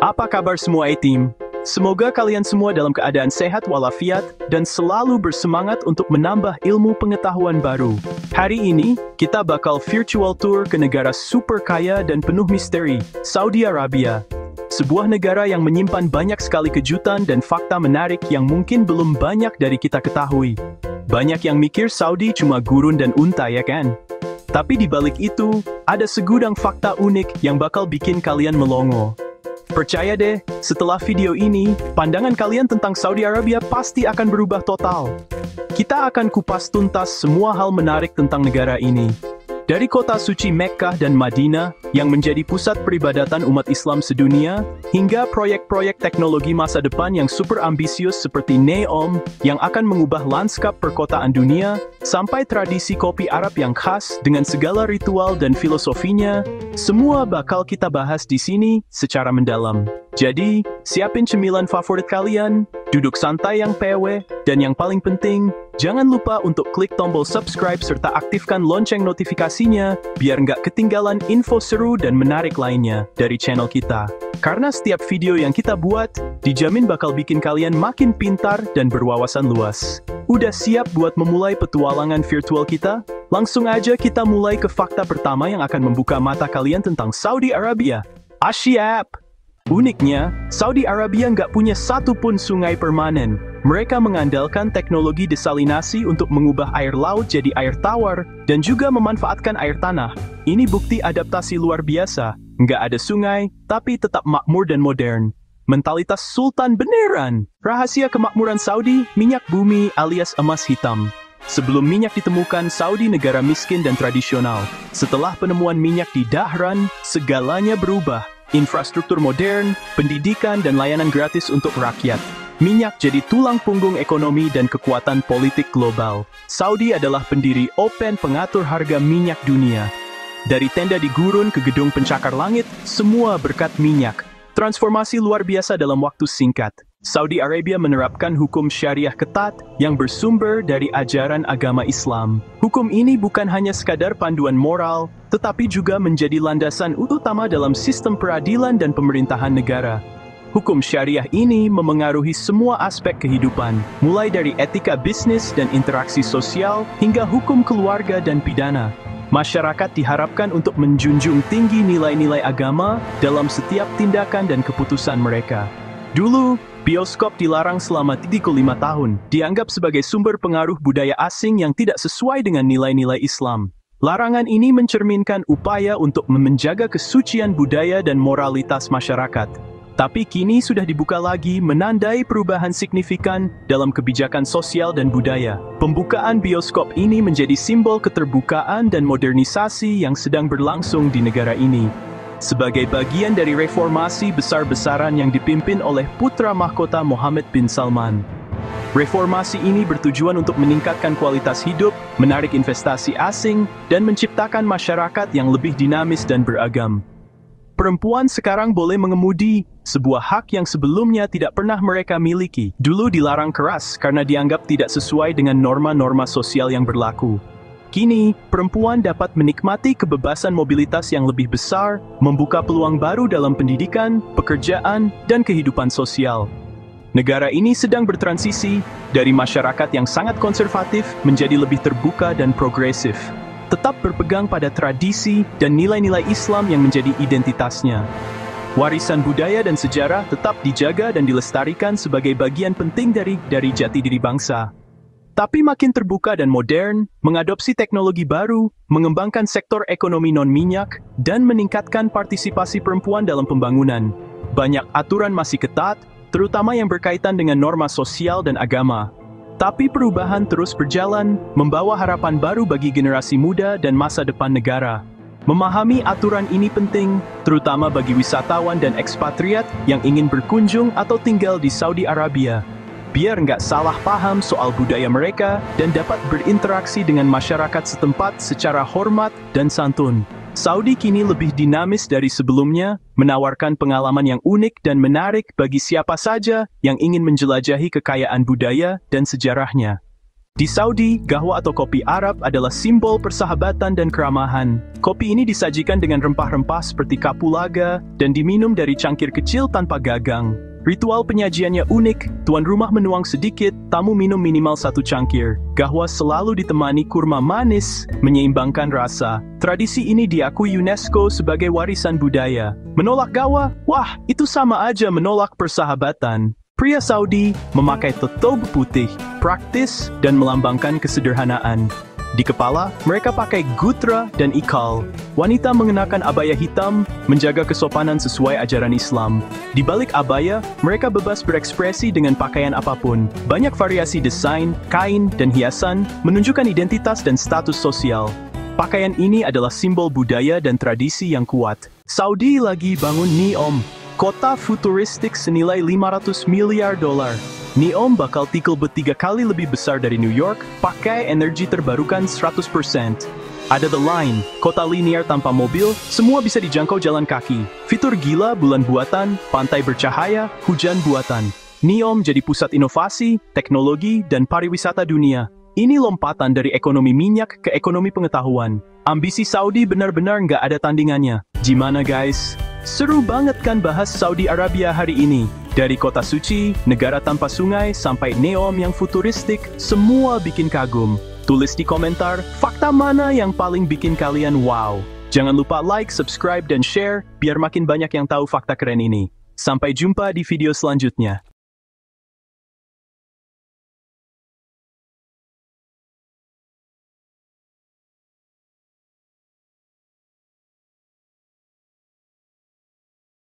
Apa kabar semua A-Team? Semoga kalian semua dalam keadaan sehat walafiat dan selalu bersemangat untuk menambah ilmu pengetahuan baru. Hari ini, kita bakal virtual tour ke negara super kaya dan penuh misteri, Saudi Arabia. Sebuah negara yang menyimpan banyak sekali kejutan dan fakta menarik yang mungkin belum banyak dari kita ketahui. Banyak yang mikir Saudi cuma gurun dan unta, ya kan? Tapi di balik itu, ada segudang fakta unik yang bakal bikin kalian melongo. Percaya deh, setelah video ini, pandangan kalian tentang Saudi Arabia pasti akan berubah total. Kita akan kupas tuntas semua hal menarik tentang negara ini. Dari kota suci Mekkah dan Madinah, yang menjadi pusat peribadatan umat Islam sedunia, hingga proyek-proyek teknologi masa depan yang super ambisius seperti NEOM, yang akan mengubah lanskap perkotaan dunia, sampai tradisi kopi Arab yang khas dengan segala ritual dan filosofinya, semua bakal kita bahas di sini secara mendalam. Jadi, siapin cemilan favorit kalian, duduk santai yang PW, dan yang paling penting, jangan lupa untuk klik tombol subscribe serta aktifkan lonceng notifikasinya, biar nggak ketinggalan info seru dan menarik lainnya dari channel kita. Karena setiap video yang kita buat, dijamin bakal bikin kalian makin pintar dan berwawasan luas. Udah siap buat memulai petualangan virtual kita? Langsung aja kita mulai ke fakta pertama yang akan membuka mata kalian tentang Saudi Arabia. Asyap! Uniknya, Saudi Arabia nggak punya satupun sungai permanen. Mereka mengandalkan teknologi desalinasi untuk mengubah air laut jadi air tawar, dan juga memanfaatkan air tanah. Ini bukti adaptasi luar biasa. Nggak ada sungai, tapi tetap makmur dan modern. Mentalitas sultan beneran! Rahasia kemakmuran Saudi, minyak bumi alias emas hitam. Sebelum minyak ditemukan, Saudi negara miskin dan tradisional. Setelah penemuan minyak di Dahran, segalanya berubah. Infrastruktur modern, pendidikan dan layanan gratis untuk rakyat. Minyak jadi tulang punggung ekonomi dan kekuatan politik global. Saudi adalah pendiri OPEC, pengatur harga minyak dunia. Dari tenda di gurun ke gedung pencakar langit, semua berkat minyak. Transformasi luar biasa dalam waktu singkat. Saudi Arabia menerapkan hukum syariah ketat yang bersumber dari ajaran agama Islam. Hukum ini bukan hanya sekadar panduan moral, tetapi juga menjadi landasan utama dalam sistem peradilan dan pemerintahan negara. Hukum syariah ini memengaruhi semua aspek kehidupan, mulai dari etika bisnis dan interaksi sosial, hingga hukum keluarga dan pidana. Masyarakat diharapkan untuk menjunjung tinggi nilai-nilai agama dalam setiap tindakan dan keputusan mereka. Dulu, bioskop dilarang selama 35 tahun, dianggap sebagai sumber pengaruh budaya asing yang tidak sesuai dengan nilai-nilai Islam. Larangan ini mencerminkan upaya untuk menjaga kesucian budaya dan moralitas masyarakat. Tapi kini sudah dibuka lagi, menandai perubahan signifikan dalam kebijakan sosial dan budaya. Pembukaan bioskop ini menjadi simbol keterbukaan dan modernisasi yang sedang berlangsung di negara ini. Sebagai bagian dari reformasi besar-besaran yang dipimpin oleh putra mahkota Mohammed bin Salman. Reformasi ini bertujuan untuk meningkatkan kualitas hidup, menarik investasi asing, dan menciptakan masyarakat yang lebih dinamis dan beragam. Perempuan sekarang boleh mengemudi, sebuah hak yang sebelumnya tidak pernah mereka miliki. Dulu dilarang keras karena dianggap tidak sesuai dengan norma-norma sosial yang berlaku. Kini, perempuan dapat menikmati kebebasan mobilitas yang lebih besar, membuka peluang baru dalam pendidikan, pekerjaan, dan kehidupan sosial. Negara ini sedang bertransisi dari masyarakat yang sangat konservatif menjadi lebih terbuka dan progresif. Tetap berpegang pada tradisi dan nilai-nilai Islam yang menjadi identitasnya. Warisan budaya dan sejarah tetap dijaga dan dilestarikan sebagai bagian penting dari jati diri bangsa. Tapi makin terbuka dan modern, mengadopsi teknologi baru, mengembangkan sektor ekonomi non-minyak, dan meningkatkan partisipasi perempuan dalam pembangunan. Banyak aturan masih ketat, terutama yang berkaitan dengan norma sosial dan agama. Tapi perubahan terus berjalan, membawa harapan baru bagi generasi muda dan masa depan negara. Memahami aturan ini penting, terutama bagi wisatawan dan ekspatriat yang ingin berkunjung atau tinggal di Saudi Arabia. Biar nggak salah paham soal budaya mereka dan dapat berinteraksi dengan masyarakat setempat secara hormat dan santun. Saudi kini lebih dinamis dari sebelumnya, menawarkan pengalaman yang unik dan menarik bagi siapa saja yang ingin menjelajahi kekayaan budaya dan sejarahnya. Di Saudi, gahwa atau kopi Arab adalah simbol persahabatan dan keramahan. Kopi ini disajikan dengan rempah-rempah seperti kapulaga dan diminum dari cangkir kecil tanpa gagang. Ritual penyajiannya unik, tuan rumah menuang sedikit, tamu minum minimal 1 cangkir. Gahwa selalu ditemani kurma manis, menyeimbangkan rasa. Tradisi ini diakui UNESCO sebagai warisan budaya. Menolak gahwa? Wah, itu sama aja menolak persahabatan. Pria Saudi memakai totob putih, praktis dan melambangkan kesederhanaan. Di kepala, mereka pakai gutra dan ikal. Wanita mengenakan abaya hitam, menjaga kesopanan sesuai ajaran Islam. Di balik abaya, mereka bebas berekspresi dengan pakaian apapun. Banyak variasi desain, kain, dan hiasan, menunjukkan identitas dan status sosial. Pakaian ini adalah simbol budaya dan tradisi yang kuat. Saudi lagi bangun Neom, kota futuristik senilai 500 miliar dolar. Neom bakal tikelbet 3 kali lebih besar dari New York, pakai energi terbarukan 100%. Ada The Line, kota linear tanpa mobil, semua bisa dijangkau jalan kaki. Fitur gila, bulan buatan, pantai bercahaya, hujan buatan. Neom jadi pusat inovasi, teknologi, dan pariwisata dunia. Ini lompatan dari ekonomi minyak ke ekonomi pengetahuan. Ambisi Saudi benar-benar nggak ada tandingannya. Gimana guys? Seru banget kan bahas Saudi Arabia hari ini? Dari kota suci, negara tanpa sungai, sampai Neom yang futuristik, semua bikin kagum. Tulis di komentar, fakta mana yang paling bikin kalian wow? Jangan lupa like, subscribe, dan share, biar makin banyak yang tahu fakta keren ini. Sampai jumpa di video selanjutnya.